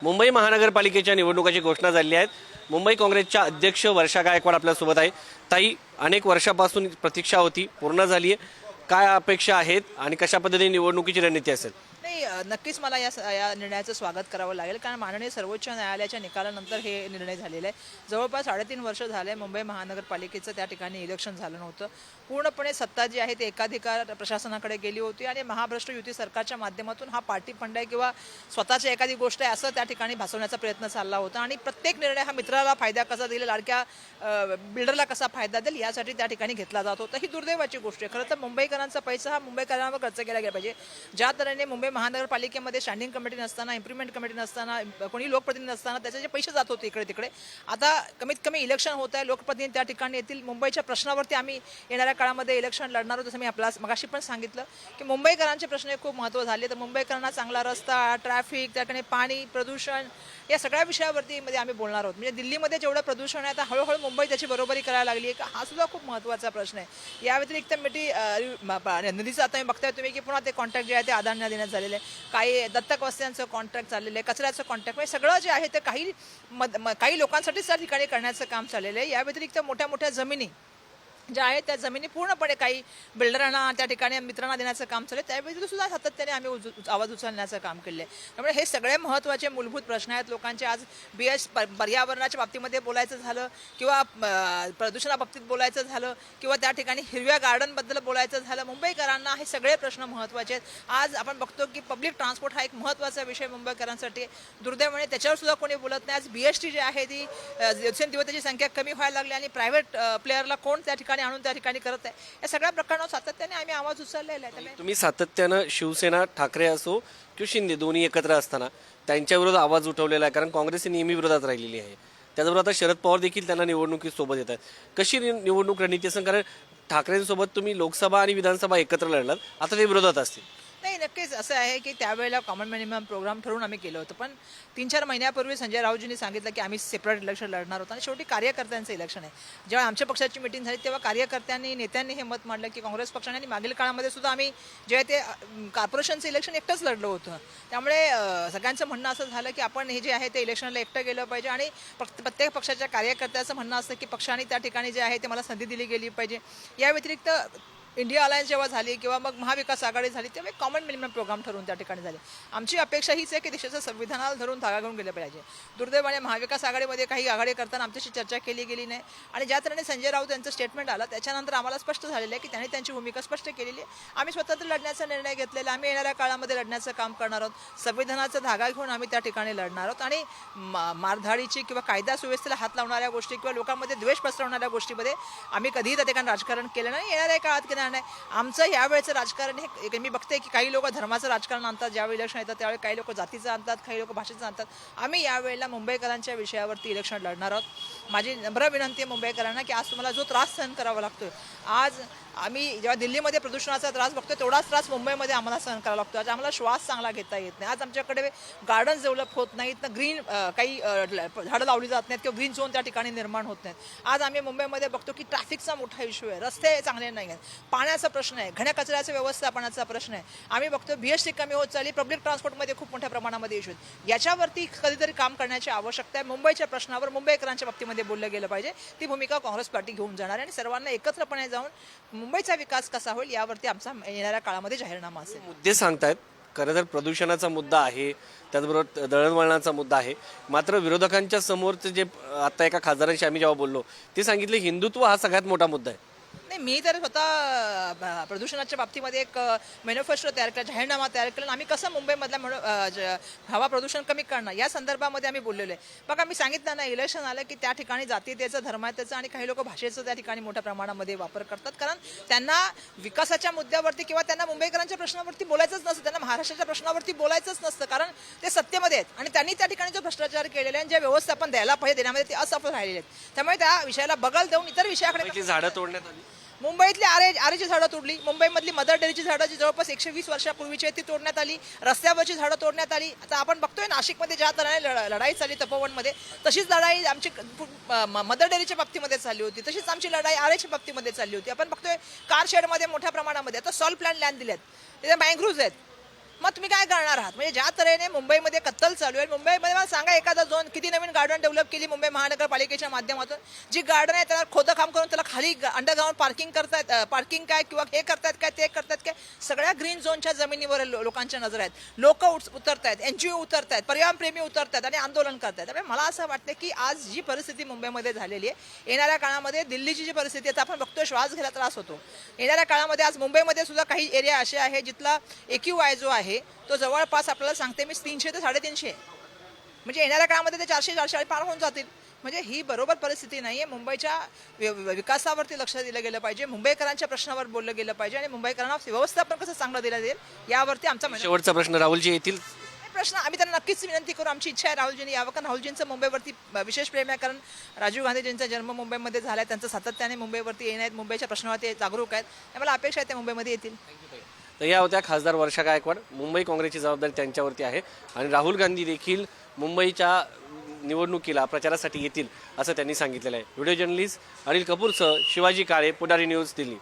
मुंबई महानगरपालिकेच्या निवडणुकाची घोषणा झाली आहे। मुंबई काँग्रेसच्या अध्यक्ष वर्षा गायकवाड आपल्या सोबत आहे। ताई, अनेक वर्षापासून प्रतीक्षा होती, पूर्ण झाली आहे। काय अपेक्षा आहेत आणि कशा पद्धतीने निवडणुकीची रणनीती असेल? नाही, नक्कीच मला या निर्णयाचं स्वागत करावं लागेल, कारण माननीय सर्वोच्च न्यायालयाच्या निकालानंतर हे निर्णय झालेले आहे। जवळपास 3.5 वर्ष झाले मुंबई महानगरपालिकेचं त्या ठिकाणी इलेक्शन झालं नव्हतं। पूर्णपणे सत्ता जी आहे ती एकाधिकार प्रशासनाकडे गेली होती आणि महाभ्रष्ट युती सरकारच्या माध्यमातून हा पार्टी फंड आहे किंवा स्वतःची एखादी गोष्ट आहे असं त्या ठिकाणी भासवण्याचा प्रयत्न चालला होता आणि प्रत्येक निर्णय हा मित्राला फायदा कसा देईल, लाडक्या बिल्डरला कसा फायदा देईल यासाठी त्या ठिकाणी घेतला जात होता। ही दुर्दैवाची गोष्ट आहे। खरं तर मुंबईकरांचा पैसा हा मुंबईकरांवर खर्च केला गेला पाहिजे। ज्या तऱ्हेने मुंबई महानगरपालिकेमध्ये स्टँडिंग कमिटी नसताना, इम्प्रुव्हमेंट कमिटी नसताना, कोणी लोकप्रतिनिधी नसताना त्याचे जे पैसे जात होते इकडे तिकडे, आता कमीत कमी इलेक्शन होत आहे, लोकप्रतिनिधी त्या ठिकाणी येतील। मुंबईच्या प्रश्नावरती आम्ही येणाऱ्या काळामध्ये इलेक्शन लढणार आहोत। जसं मी आपला मगाशी पण सांगितलं की मुंबईकरांचे प्रश्न खूप महत्त्व झाले। तर मुंबईकरांना चांगला रस्ता, ट्रॅफिक, त्याकडे पाणी, प्रदूषण या सगळ्या विषयावरती आम्ही बोलणार आहोत। म्हणजे दिल्लीमध्ये जेवढं प्रदूषण आहे आता हळूहळू मुंबई त्याची बरोबरी करायला लागली आहे का, हा सुद्धा खूप महत्त्वाचा प्रश्न आहे। या व्यतिरिक्त नदीचं आता बघताय तुम्ही की पुन्हा ते कॉन्ट्रॅक्ट जे आहे ते अदांना देण्यात झालेलं आहे। काही दत्तक वस्त्यांचं कॉन्ट्रॅक्ट चाललेलं आहे, कचऱ्याचं कॉन्ट्रॅक्ट, म्हणजे सगळं जे आहे ते काही लोकांसाठीच त्या ठिकाणी करण्याचं काम चाललेलं आहे। या व्यतिरिक्त मोठ्या मोठ्या जमिनी ज्या आहेत त्या जमिनी पूर्णपणे काही बिल्डरांना त्या ठिकाणी मित्रांना देण्याचं काम चालू आहे। त्यावेळी सुद्धा सातत्याने आम्ही आवाज उचलण्याचं काम केलं आहे। त्यामुळे हे सगळे महत्त्वाचे मूलभूत प्रश्न आहेत लोकांचे। आज पर्यावरणाच्या बाबतीमध्ये बोलायचं झालं किंवा प्रदूषणाबाबतीत बोलायचं झालं किंवा त्या ठिकाणी हिरव्या गार्डनबद्दल बोलायचं झालं, मुंबईकरांना हे सगळे प्रश्न महत्त्वाचे आहेत। आज आपण बघतो की पब्लिक ट्रान्सपोर्ट हा एक महत्त्वाचा विषय मुंबईकरांसाठी। दुर्दैवाने त्याच्यावर सुद्धा कोणी बोलत नाही। आज BST जी आहे ती दिवसेंदिवस त्याची संख्या कमी व्हायला लागली आणि प्रायव्हेट प्लेअरला कोण त्या ठिकाणी आणून त्या ठिकाणी करत आहे, या सगळ्या प्रकरणावर सातत्याने आम्ही आवाज उचललेला आहे। तुम्ही सातत्यानं शिवसेना, ठाकरे असो किंवा शिंदे दोन्ही एकत्र असताना त्यांच्या विरोधात आवाज उठवलेला आहे, कारण काँग्रेस नेहमी विरोधात राहिलेली आहे। त्याचबरोबर आता शरद पवार देखील त्यांना निवडणुकीत सोबत येत आहेत। कशी निवडणूक रणनीती असेल, कारण ठाकरेंसोबत तुम्ही लोकसभा आणि विधानसभा एकत्र लढलात, आता ते विरोधात असतील? नाही, नक्कीच असं आहे की त्यावेळेला कॉमन मिनिमम प्रोग्राम ठरवून आम्ही केलं होतं, पण 3-4 महिन्यापूर्वी संजय राऊतजींनी सांगितलं की आम्ही सेपरेट इलेक्शन लढणार होतो आणि शेवटी कार्यकर्त्यांचं इलेक्शन आहे। जेव्हा आमच्या पक्षाची मिटिंग झाली तेव्हा कार्यकर्त्यांनी, नेत्यांनी हे मत मांडलं की काँग्रेस पक्षाने आणि मागील काळामध्ये सुद्धा आम्ही जे आहे ते कॉर्पोरेशनचं इलेक्शन एकटंच लढलं होतं। त्यामुळे सगळ्यांचं म्हणणं असं झालं की आपण हे जे आहे ते इलेक्शनला एकटं गेलं पाहिजे आणि प्रत्येक पक्षाच्या कार्यकर्त्याचं म्हणणं असतं की पक्षाने त्या ठिकाणी जे आहे ते मला संधी दिली गेली पाहिजे। या व्यतिरिक्त इंडिया अलायन्स जेव्हा झाली किंवा मग महाविकास आघाडी झाली तेव्हा कॉमन मिनिमम प्रोग्राम ठरवून त्या ठिकाणी झाले। आमची अपेक्षा हीच आहे की देशाचं संविधानाला धरून धागा घेऊन गेलं पाहिजे। दुर्दैवाने महाविकास आघाडीमध्ये काही आघाडी करताना आमच्याशी चर्चा केली गेली नाही आणि ज्या तऱ्हेने संजय राऊत यांचं स्टेटमेंट आलं त्याच्यानंतर आम्हाला स्पष्ट झालेलं आहे की त्यांनी त्यांची भूमिका स्पष्ट केलेली आहे। आम्ही स्वतंत्र लढण्याचा निर्णय घेतलेला, आम्ही येणाऱ्या काळामध्ये लढण्याचं काम करणार आहोत। संविधानाचा धागा घेऊन आम्ही त्या ठिकाणी लढणार आहोत आणि मारधाडीची किंवा कायदा सुव्यवस्थेला हात लावणाऱ्या गोष्टी किंवा लोकांमध्ये द्वेष पसरवणाऱ्या गोष्टीमध्ये आम्ही कधीही त्या ठिकाणी राजकारण केलं नाही, येणाऱ्या काळात केलं नाही। आमचं यावेळेचं राजकारण हे मी बघते की काही लोक धर्माचं राजकारण आणतात, ज्यावेळी इलेक्शन येतात त्यावेळी काही लोक जातीचं आणतात, काही लोक भाषेचं आणतात। आम्ही यावेळेला मुंबईकरांच्या विषयावरती इलेक्शन लढणार आहोत। माझी नम्र विनंती आहे मुंबईकरांना की आज तुम्हाला जो त्रास सहन करावा लागतोय, आज आम्ही जेव्हा दिल्लीमध्ये प्रदूषणाचा त्रास बघतोय तेवढाच त्रास मुंबईमध्ये आम्हाला सहन करावा लागतो। आज आम्हाला श्वास चांगला घेता येत नाही, आज आमच्याकडे गार्डन्स डेव्हलप होत नाहीत, ना ग्रीन काही झाडं लावली जात नाहीत किंवा ग्रीन झोन त्या ठिकाणी निर्माण होत नाहीत। आज आम्ही मुंबईमध्ये बघतो की ट्रॅफिकचा मोठा इश्यू आहे, रस्ते चांगले नाही आहेत, पाण्याचा प्रश्न आहे, घन कचऱ्याचं व्यवस्थापनाचा प्रश्न आहे। आम्ही बघतो BST कमी होत चालली, पब्लिक ट्रान्सपोर्टमध्ये खूप मोठ्या प्रमाणामध्ये इश्यू आहेत। याच्यावरती कधीतरी काम करण्याची आवश्यकता आहे। मुंबईच्या प्रश्नावर मुंबईकरांच्या बाबतीमध्ये बोललं गेलं पाहिजे। ती भूमिका काँग्रेस पार्टी घेऊन जाणार आहे आणि सर्वांना एकत्रपणे जाऊन मुंबईचा विकास कसा होईल यावरती आमचा येणाऱ्या काळामध्ये जाहीरनामा असेल। मुद्दे सांगतायत, खरं तर प्रदूषणाचा मुद्दा आहे, त्याचबरोबर दळणवळणाचा मुद्दा आहे। मात्र विरोधकांच्या समोरचे जे आता एका खासदारांशी आम्ही जेव्हा बोललो ते सांगितले हिंदुत्व हा सगळ्यात मोठा मुद्दा आहे। नाही, मी तर स्वतः प्रदूषणाच्या बाबतीमध्ये एक मॅनिफेस्टो तयार केला, जाहीरनामा तयार केला। आम्ही कसं मुंबईमधल्या हवा प्रदूषण कमी करणार या संदर्भामध्ये आम्ही बोललेलो आहे। बघा, मी सांगितलं ना, इलेक्शन आलं की त्या ठिकाणी जातीयतेचं, धर्मायतेचं आणि काही लोक भाषेचं त्या ठिकाणी मोठ्या प्रमाणामध्ये वापर करतात, कारण त्यांना विकासाच्या मुद्द्यावरती किंवा त्यांना मुंबईकरांच्या प्रश्नावरती बोलायचंच नसतं, त्यांना महाराष्ट्राच्या प्रश्नावरती बोलायचंच नसतं, कारण ते सत्तेमध्ये आहेत आणि त्यांनी त्या ठिकाणी जो भ्रष्टाचार केलेला आहे, जे व्यवस्थापन द्यायला पाहिजे देण्यामध्ये ते असफल राहिलेले आहेत। त्यामुळे त्या विषयाला बगल देऊन इतर विषयाकडे झाडं तोडण्यात आली। मुंबईतली आरेची झाडं तोडली, मुंबईमधली मदर डेअरीची झाडं जी जवळपास 120 वर्षापूर्वीची आहे ती तोडण्यात आली, रस्त्यावरची झाडं तोडण्यात आली। आता आपण बघतोय नाशिकमध्ये ज्या तऱ्हेने लढाई चालली तपोवनमध्ये, तशीच लढाई आमची मदर डेअरीच्या बाबतीमध्ये चालली होती, तशीच आमची लढाई आरेच्या बाबतीमध्ये चालली होती। आपण बघतोय कार शेडमध्ये मोठ्या प्रमाणामध्ये आता सॉल प्लॅन लँड दिलेत, तिथे मँग्रोव्ज आहेत, मग तुम्ही काय करणार आहात? म्हणजे ज्या तऱ्हेने मुंबईमध्ये कत्तल चालू आहे, मुंबईमध्ये मला सांगा एखादा झोन किती नवीन गार्डन डेव्हलप केली मुंबई महानगरपालिकेच्या माध्यमातून. जी गार्डन आहे त्याला खोदकाम करून त्याला खाली अंडरग्राऊंड पार्किंग करतायत, पार्किंग काय किंवा हे करतायत काय ते करतायत काय, सगळ्या ग्रीन झोनच्या जमिनीवर लोकांच्या नजर आहेत. लोक उतरतायत, NGO उतरतायत, पर्यावरणप्रेमी उतरतायत आणि आंदोलन करतायत. त्यामुळे मला असं वाटतं की आज जी परिस्थिती मुंबईमध्ये झालेली आहे, येणाऱ्या काळामध्ये दिल्लीची जी परिस्थिती आहे, आपण बघतो श्वास घ्यायला त्रास होतो. येणाऱ्या काळामध्ये आज मुंबईमध्ये सुद्धा काही एरिया असे आहे जिथला AQI जो आहे तो जवळपास आपल्याला सांगते मी 300 ते 350. म्हणजे येणाऱ्या काळामध्ये ते 400-400 पार होऊन जातील. म्हणजे ही बरोबर परिस्थिती नाही आहे. मुंबईच्या विकासावरती लक्ष दिलं गेलं पाहिजे, मुंबईकरांच्या प्रश्नावर बोललं गेलं पाहिजे आणि मुंबईकरांना व्यवस्थापन कसं चांगलं दिलं जाईल यावरती आमचा शेवटचा प्रश्न, राहुलजी येतील? प्रश्न आम्ही त्यांना नक्कीच विनंती करू. आमची इच्छा आहे राहुलजींनी यावं, कारण राहुलजींचं मुंबईवरती विशेष प्रेम आहे. कारण राजीव गांधीजींचा जन्म मुंबईमध्ये झाला आहे, त्यांचं सातत्याने मुंबईवरती येणं आहेत, मुंबईच्या प्रश्नावरती जागरूक आहेत. मला अपेक्षा आहे ते मुंबईमध्ये येतील. तर या होत्या खासदार वर्षा गायकवाड. मुंबई काँग्रेसची जबाबदारी त्यांच्यावरती आहे आणि राहुल गांधी देखील मुंबईच्या निवडणुकीला प्रचारासाठी येतील असं त्यांनी सांगितलेलं आहे. व्हिडिओ जर्नलिस्ट अनिल कपूरसह शिवाजी काळे, पुढारी न्यूज, दिल्ली.